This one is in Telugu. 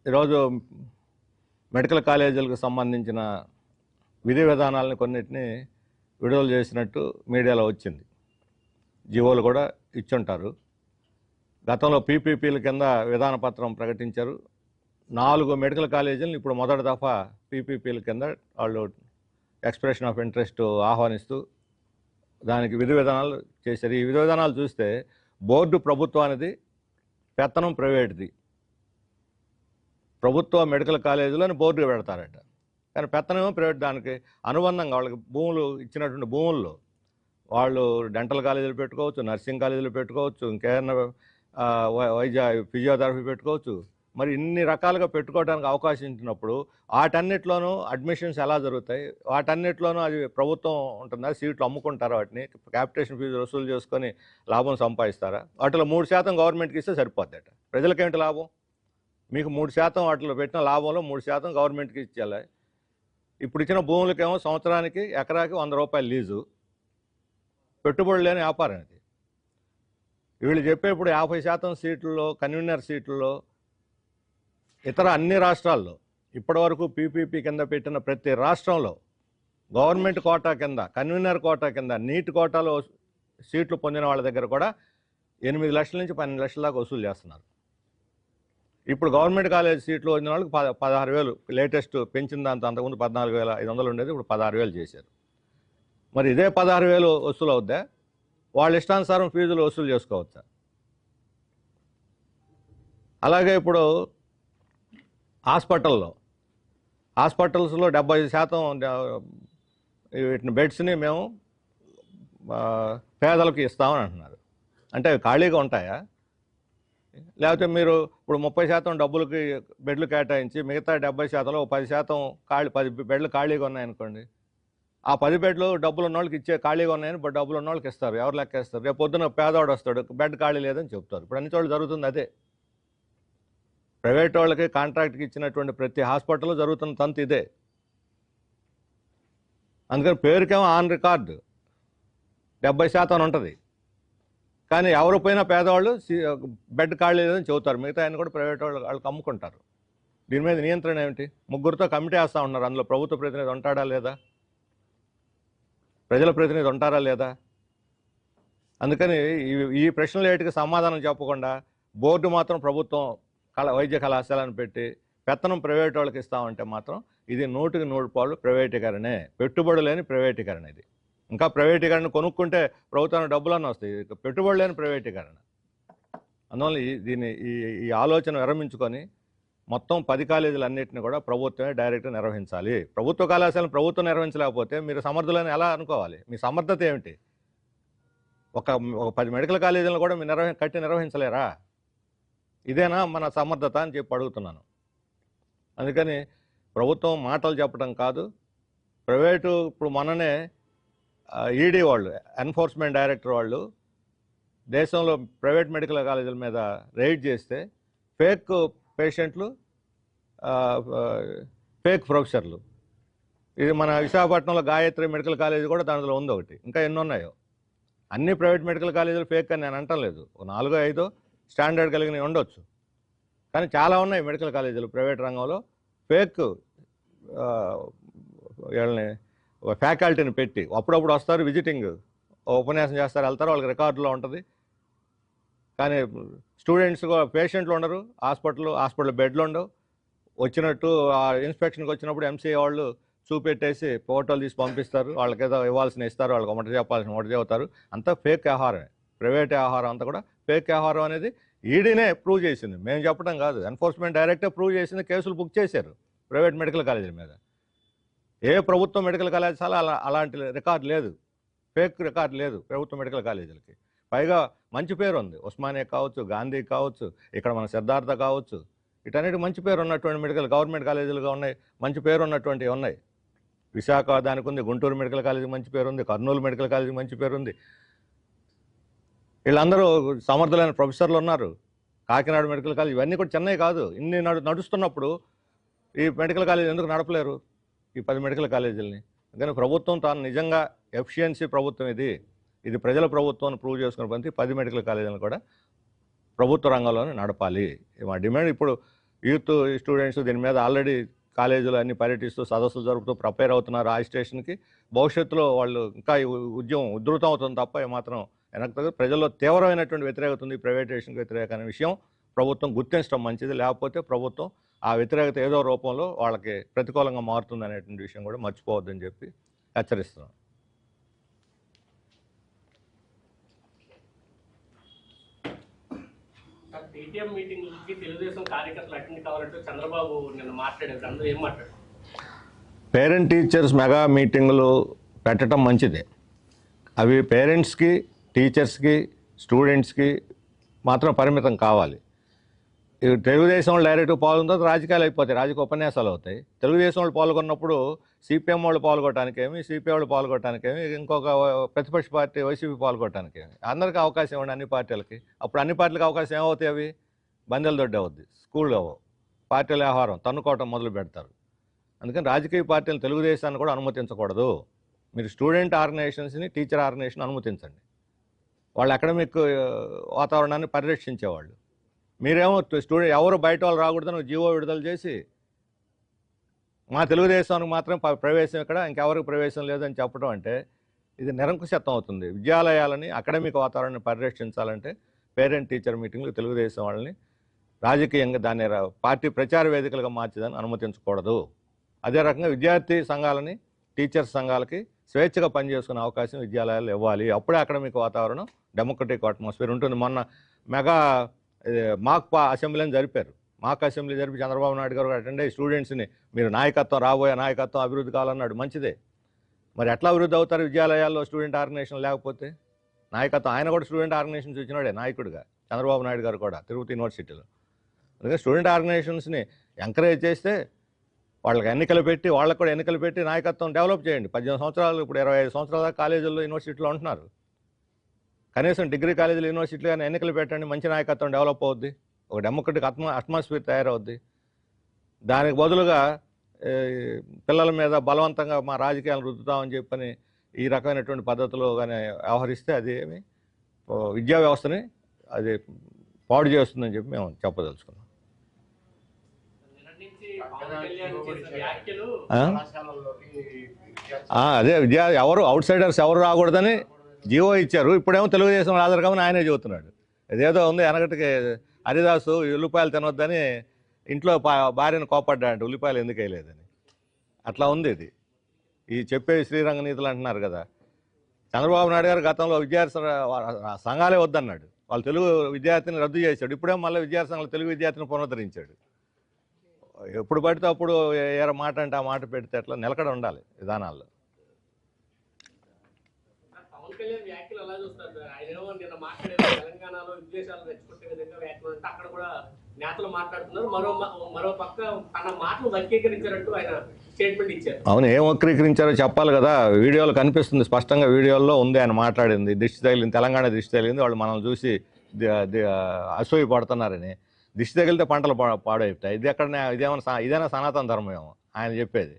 ఈరోజు మెడికల్ కాలేజీలకు సంబంధించిన విధి విధానాలను కొన్నిటిని విడుదల చేసినట్టు మీడియాలో వచ్చింది. జీవోలు కూడా ఇచ్చుంటారు. గతంలో పీపీపీల కింద విధాన పత్రం ప్రకటించారు. 4 మెడికల్ కాలేజీలను ఇప్పుడు మొదటి దఫా పీపీపీల కింద వాళ్ళు ఎక్స్ప్రెషన్ ఆఫ్ ఇంట్రెస్ట్ ఆహ్వానిస్తూ దానికి విధి విధానాలు చేశారు. ఈ విధి విధానాలు చూస్తే బోర్డు ప్రభుత్వానిది, పెత్తనం ప్రైవేట్ది. ప్రభుత్వ మెడికల్ కాలేజీలను బోర్డుగా పెడతారట, కానీ పెత్తనమేమో ప్రైవేట్. దానికి అనుబంధంగా వాళ్ళకి భూములు ఇచ్చినటువంటి భూముల్లో వాళ్ళు డెంటల్ కాలేజీలు పెట్టుకోవచ్చు, నర్సింగ్ కాలేజీలు పెట్టుకోవచ్చు, ఇంకేమైనా వైద్య ఫిజియోథెరపీ పెట్టుకోవచ్చు. మరి ఇన్ని రకాలుగా పెట్టుకోవడానికి అవకాశం ఇచ్చినప్పుడు వాటన్నిటిలోనూ అడ్మిషన్స్ ఎలా జరుగుతాయి? వాటన్నిటిలోనూ అది ప్రభుత్వం ఉంటుందా? సీట్లు అమ్ముకుంటారా? వాటిని క్యాపిటేషన్ ఫీజు వసూలు చేసుకొని లాభం సంపాదిస్తారా? వాటిలో 3% గవర్నమెంట్కి ఇస్తే సరిపోద్దట. ప్రజలకేంటి లాభం? మీకు 3% వాటిలో పెట్టిన లాభంలో 3% గవర్నమెంట్కి ఇచ్చేయాలి. ఇప్పుడు ఇచ్చిన భూములకేమో సంవత్సరానికి ఎకరాకి 100 రూపాయలు లీజు. పెట్టుబడి లేని వ్యాపారం ఇది. వీళ్ళు చెప్పేప్పుడు 50% సీట్లలో, కన్వీనర్ సీట్లలో ఇతర అన్ని రాష్ట్రాల్లో ఇప్పటివరకు పీపీపీ కింద పెట్టిన ప్రతి రాష్ట్రంలో గవర్నమెంట్ కోటా కింద, కన్వీనర్ కోటా కింద, నీట్ కోటాలో సీట్లు పొందిన వాళ్ళ దగ్గర కూడా 8 లక్షల నుంచి 12 లక్షల దాకా వసూలు చేస్తున్నారు. ఇప్పుడు గవర్నమెంట్ కాలేజ్ సీట్లు వచ్చిన వాళ్ళకి 16,000 లేటెస్ట్ పెంచిన దాంతో. అంతకుముందు 14,500 ఉండేది, ఇప్పుడు 16,000 చేశారు. మరి ఇదే 16,000 వసూలు అవుద్దా? వాళ్ళ ఇష్టానుసారం ఫీజులు వసూలు చేసుకోవచ్చా? అలాగే ఇప్పుడు హాస్పిటల్స్లో 70% వీటిని బెడ్స్ని మేము పేదలకు ఇస్తామని అంటున్నారు. అంటే అవి ఖాళీగా ఉంటాయా? లేకపోతే మీరు ఇప్పుడు 30% డబ్బులకి బెడ్లు కేటాయించి మిగతా 70%లో 10% 10 బెడ్లు ఖాళీగా ఉన్నాయనుకోండి. ఆ 10 బెడ్లు డబ్బులు ఉన్న వాళ్ళకి ఇచ్చే, ఖాళీగా ఉన్నాయని డబ్బులు ఉన్న వాళ్ళకి ఇస్తారు. ఎవరు లెక్కేస్తారు? రేపు పొద్దున్న పేదవాడు వస్తాడు, బెడ్ ఖాళీ లేదని చెప్తారు. ఇప్పుడు అన్ని చోట్ల జరుగుతుంది అదే. ప్రైవేట్ వాళ్ళకి కాంట్రాక్ట్కి ఇచ్చినటువంటి ప్రతి హాస్పిటల్లో జరుగుతున్న తంతు ఇదే. అందుకని పేరుకేమో ఆన్ రికార్డు 70% ఉంటుంది, కానీ ఎవరు పోయినా పేదవాళ్ళు బెడ్ ఖాళీ లేదని చెబుతారు. మిగతా ఆయన కూడా ప్రైవేట్ వాళ్ళకి అమ్ముకుంటారు. దీని మీద నియంత్రణ ఏమిటి? 3 కమిటీ వేస్తూ ఉన్నారు. అందులో ప్రభుత్వ ప్రతినిధి ఉంటాడా లేదా? ప్రజల ప్రతినిధి ఉంటారా లేదా? అందుకని ఈ ప్రశ్నలు ఏటికి సమాధానం చెప్పకుండా బోర్డు మాత్రం ప్రభుత్వం వైద్య కళాశాలను పెట్టి పెత్తనం ప్రైవేట్ వాళ్ళకి ఇస్తామంటే మాత్రం ఇది 100% ప్రైవేటీకరణే. పెట్టుబడి లేని ప్రైవేటీకరణ ఇది. ఇంకా ప్రైవేటీకరణ కొనుక్కుంటే ప్రభుత్వానికి డబ్బులన్నీ వస్తాయి. పెట్టుబడి లేని ప్రైవేటీకరణ. అందువల్ల ఈ ఆలోచన విరమించుకొని మొత్తం 10 కాలేజీలన్నింటినీ కూడా ప్రభుత్వమే డైరెక్ట్గా నిర్వహించాలి. ప్రభుత్వ కళాశాలను ప్రభుత్వం నిర్వహించలేకపోతే మీరు సమర్థులని ఎలా అనుకోవాలి? మీ సమర్థత ఏమిటి? ఒక 10 మెడికల్ కాలేజీలను కూడా మీరు నిర్వహించలేరా? ఇదేనా మన సమర్థత అని చెప్పి అడుగుతున్నాను. అందుకని ప్రభుత్వం మాటలు చెప్పడం కాదు, ప్రైవేటు ఇప్పుడు మొన్ననే ఈడీ వాళ్ళు, ఎన్ఫోర్స్మెంట్ డైరెక్టర్ వాళ్ళు దేశంలో ప్రైవేట్ మెడికల్ కాలేజీల మీద రైడ్ చేస్తే ఫేక్ పేషెంట్లు, ఫేక్ ప్రొఫెసర్లు, ఇది మన విశాఖపట్నంలో గాయత్రి మెడికల్ కాలేజీ కూడా దాంట్లో ఉంది ఒకటి. ఇంకా ఎన్ని ఉన్నాయో. అన్ని ప్రైవేట్ మెడికల్ కాలేజీలు ఫేక్ అని నేను అంటం లేదు. 4-5 స్టాండర్డ్ కలిగినవి ఉండొచ్చు, కానీ చాలా ఉన్నాయి మెడికల్ కాలేజీలు ప్రైవేట్ రంగంలో ఫేక్ వీళ్ళని ఫ్యాకల్టీని పెట్టి. అప్పుడప్పుడు వస్తారు, విజిటింగ్ ఉపన్యాసం చేస్తారు, వెళ్తారు, వాళ్ళకి రికార్డులో ఉంటుంది. కానీ స్టూడెంట్స్, పేషెంట్లు ఉండరు, హాస్పిటల్ బెడ్లు ఉండవు. వచ్చినట్టు ఇన్స్పెక్షన్కి వచ్చినప్పుడు ఎంసీఏ వాళ్ళు చూపెట్టేసి ఫోటోలు తీసి పంపిస్తారు. వాళ్ళకి ఏదో ఇవ్వాల్సిన ఇస్తారు, వాళ్ళకి ఒకటి చెప్పాల్సిన ఒకటి చెబుతారు. అంతా ఫేక్ ఆహారమే. ప్రైవేట్ ఆహారం అంతా కూడా ఫేక్ ఆహారం అనేది ఈడీనే ప్రూవ్ చేసింది, మేము చెప్పడం కాదు. ఎన్ఫోర్స్మెంట్ డైరెక్టే ప్రూవ్ చేసింది. కేసులు బుక్ చేశారు ప్రైవేట్ మెడికల్ కాలేజీల మీద. ఏ ప్రభుత్వ మెడికల్ కళాశాల అలాంటి రికార్డు లేదు, ఫేక్ రికార్డు లేదు ప్రభుత్వ మెడికల్ కాలేజీలకి. పైగా మంచి పేరు ఉంది. ఉస్మానియా కావచ్చు, గాంధీ కావచ్చు, ఇక్కడ మన సిద్ధార్థ కావచ్చు, వీటన్నిటి మంచి పేరు ఉన్నటువంటి గవర్నమెంట్ కాలేజీలుగా ఉన్నాయి, మంచి పేరు ఉన్నటువంటివి ఉన్నాయి. విశాఖ దానికి ఉంది, గుంటూరు మెడికల్ కాలేజీకి మంచి పేరు ఉంది, కర్నూలు మెడికల్ కాలేజీకి మంచి పేరు ఉంది. వీళ్ళందరూ సమర్థులైన ప్రొఫెసర్లు ఉన్నారు. కాకినాడ మెడికల్ కాలేజ్, ఇవన్నీ కూడా చెన్నై కాదు. ఇన్ని నడుస్తున్నప్పుడు ఈ మెడికల్ కాలేజీ ఎందుకు నడపలేరు ఈ 10 మెడికల్ కాలేజీలని? కానీ ప్రభుత్వం తాను నిజంగా ఎఫిషియన్సీ ప్రభుత్వం ఇది ప్రజల ప్రభుత్వాన్ని ప్రూవ్ చేసుకున్న 10 మెడికల్ కాలేజీలను కూడా ప్రభుత్వ రంగంలోనే నడపాలి. మా డిమాండ్. ఇప్పుడు యూత్ స్టూడెంట్స్ దీని మీద ఆల్రెడీ కాలేజీలు అన్ని పర్యటిస్తూ సదస్సులు జరుపుతూ ప్రిపేర్ అవుతున్నారు ఆ స్టేషన్కి. భవిష్యత్తులో వాళ్ళు ఇంకా ఈ ఉద్యమం ఉధృతం అవుతుంది తప్ప ఏమాత్రం వెనక్కి ప్రజల్లో తీవ్రమైనటువంటి వ్యతిరేకత ఉంది ప్రైవేటైజేషన్కి వ్యతిరేక అనే విషయం ప్రభుత్వం గుర్తించడం మంచిది. లేకపోతే ప్రభుత్వం ఆ వ్యతిరేకత ఏదో రూపంలో వాళ్ళకి ప్రతికూలంగా మారుతుంది అనేటువంటి విషయం కూడా మర్చిపోవద్దని చెప్పి హెచ్చరిస్తున్నాం. పేటీఎం మీటింగ్కి తెలుగుదేశం కార్యకర్తలు అటెండ్ కావాలంటే చంద్రబాబు నిన్న మాట్లాడారు. అందరూ ఏం మాట్లాడారు? పేరెంట్ టీచర్స్ మెగా మీటింగులు పెట్టడం మంచిదే. అవి పేరెంట్స్కి, టీచర్స్కి, స్టూడెంట్స్కి మాత్రం పరిమితం కావాలి. తెలుగుదేశం వాళ్ళు డైరెక్ట్గా పాల్గొన్న రాజకీయాలు అయిపోతాయి, రాజకీయ ఉపన్యాసాలు అవుతాయి. తెలుగుదేశం వాళ్ళు పాల్గొన్నప్పుడు సిపిఎం వాళ్ళు పాల్గొనడానికేమి, సిపిఐ వాళ్ళు పాల్గొనడానికేమి, ఇంకొక ప్రతిపక్ష పార్టీ వైసీపీ పాల్గొనడానికేమి, అందరికీ అవకాశం ఇవ్వండి అన్ని పార్టీలకి. అప్పుడు అన్ని పార్టీలకు అవకాశం ఏమవుతాయి? అవి బందెల దొడ్డి అవుద్ది, స్కూల్ అవ్వవు, పార్టీల వ్యవహారం తన్నుకోవటం మొదలు పెడతారు. అందుకని రాజకీయ పార్టీలు తెలుగుదేశాన్ని కూడా అనుమతించకూడదు. మీరు స్టూడెంట్ ఆర్గనైజేషన్స్ని, టీచర్ ఆర్గనైజేషన్ అనుమతించండి. వాళ్ళ అకాడమిక్ వాతావరణాన్ని పరిరక్షించేవాళ్ళు. మీరేమో స్టూడెంట్ ఎవరు బయట వాళ్ళు రాకూడదని జీవో విడుదల చేసి మా తెలుగుదేశానికి మాత్రం ప్రవేశం ఇక్కడ, ఇంకెవరికి ప్రవేశం లేదని చెప్పడం అంటే ఇది నిరంకుశత్వం అవుతుంది. విద్యాలయాలని అకాడమిక్ వాతావరణాన్ని పరిరక్షించాలంటే పేరెంట్ టీచర్ మీటింగ్లు తెలుగుదేశం వాళ్ళని రాజకీయంగా దాన్ని పార్టీ ప్రచార వేదికలుగా మార్చేదాన్ని అనుమతించకూడదు. అదే రకంగా విద్యార్థి సంఘాలని, టీచర్స్ సంఘాలకి స్వేచ్ఛగా పనిచేసుకునే అవకాశం విద్యాలయాలు ఇవ్వాలి. అప్పుడే అకాడమిక్ వాతావరణం, డెమోక్రటిక్ అట్మాస్ఫియర్ ఉంటుంది. మొన్న మెగా మాక్ అసెంబ్లీని జరిపారు. మాక్ అసెంబ్లీ జరిపి చంద్రబాబు నాయుడు గారు అటెండ్ అయ్యి స్టూడెంట్స్ని మీరు నాయకత్వం, రాబోయే నాయకత్వం అభివృద్ధి కావాలన్నాడు. మంచిదే. మరి ఎట్లా అభివృద్ధి అవుతారు విద్యాలయాల్లో స్టూడెంట్ ఆర్గనైజేషన్ లేకపోతే? నాయకత్వం ఆయన కూడా స్టూడెంట్ ఆర్గనైజేషన్స్ వచ్చినాడే నాయకుడిగా, చంద్రబాబు నాయుడు గారు కూడా తిరుపతి యూనివర్సిటీలో. అందుకే స్టూడెంట్ ఆర్గనైజేషన్స్ని ఎంకరేజ్ చేస్తే వాళ్ళకి ఎన్నికలు పెట్టి, వాళ్ళకు కూడా ఎన్నికలు పెట్టి నాయకత్వం డెవలప్ చేయండి. 18 సంవత్సరాలు, ఇప్పుడు 25 సంవత్సరాల దాకా కాలేజీల్లో, యూనివర్సిటీలో ఉంటున్నారు. కనీసం డిగ్రీ కాలేజీలు, యూనివర్సిటీలు కానీ ఎన్నికలు పెట్టండి, మంచి నాయకత్వం డెవలప్ అవుద్ది, ఒక డెమోక్రటిక్ అట్మాస్ఫియర్ తయారవుద్ది. దానికి బదులుగా పిల్లల మీద బలవంతంగా మా రాజకీయాలను రుద్దుతామని చెప్పని ఈ రకమైనటువంటి పద్ధతిలో కానీ వ్యవహరిస్తే అది ఏమి విద్యా వ్యవస్థని అది పాడు చేస్తుందని చెప్పి మేము చెప్పదలుచుకున్నాం. అదే ఎవరు అవుట్ సైడర్స్ ఎవరు రాకూడదని జీవో ఇచ్చారు. ఇప్పుడేమో తెలుగుదేశం రాజరకమని ఆయనే చెబుతున్నాడు. ఇదేదో ఉంది, వెనకటికి హరిదాసు ఉల్లిపాయలు తినొద్దని ఇంట్లో భార్యను కోపడ్డాడు, ఉల్లిపాయలు ఎందుకు వేయలేదని. అట్లా ఉంది ఇది. ఈ చెప్పే శ్రీరంగ నీతులు అంటున్నారు కదా. చంద్రబాబు నాయుడు గారు గతంలో విద్యార్థి సంఘాలే వద్దన్నాడు, వాళ్ళు తెలుగు విద్యార్థిని రద్దు చేశాడు. ఇప్పుడేమో మళ్ళీ విద్యార్థి సంఘాలు తెలుగు విద్యార్థిని పునరుద్ధరించాడు. ఎప్పుడు పడితే అప్పుడు ఏ మాట అంటే ఆ మాట పెడితే అట్లా నిలకడ ఉండాలి విధానాల్లో. పవన్ కళ్యాణ్ వ్యాఖ్యలు ఎలా చూస్తారు? ఆయన నిన్న మాట్లాడారు తెలంగాణలో విద్వేషాలు రెచ్చగొట్టే విధంగా వ్యాఖ్యలు అంటే అక్కడ కూడా నేతలు మాట్లాడుతున్నారు. మరో పక్క తన మాటలు వక్రీకరించారంటూ ఆయన స్టేట్మెంట్ ఇచ్చారు. అవును, ఏం వక్రీకరించారో చెప్పాలి కదా. వీడియోలో కనిపిస్తుంది స్పష్టంగా, వీడియోలో ఉంది ఆయన మాట్లాడింది. దిష్టి తగిలింది, తెలంగాణ దిష్టి తగిలింది, వాళ్ళు మనం చూసి అసూయ పడుతున్నారని. దిష్టి తగిలితే పంటలు పాడైపోతాయి. ఇది ఎక్కడ? ఇదేమైనా సనాతన ధర్మం ఏమో ఆయన చెప్పేది.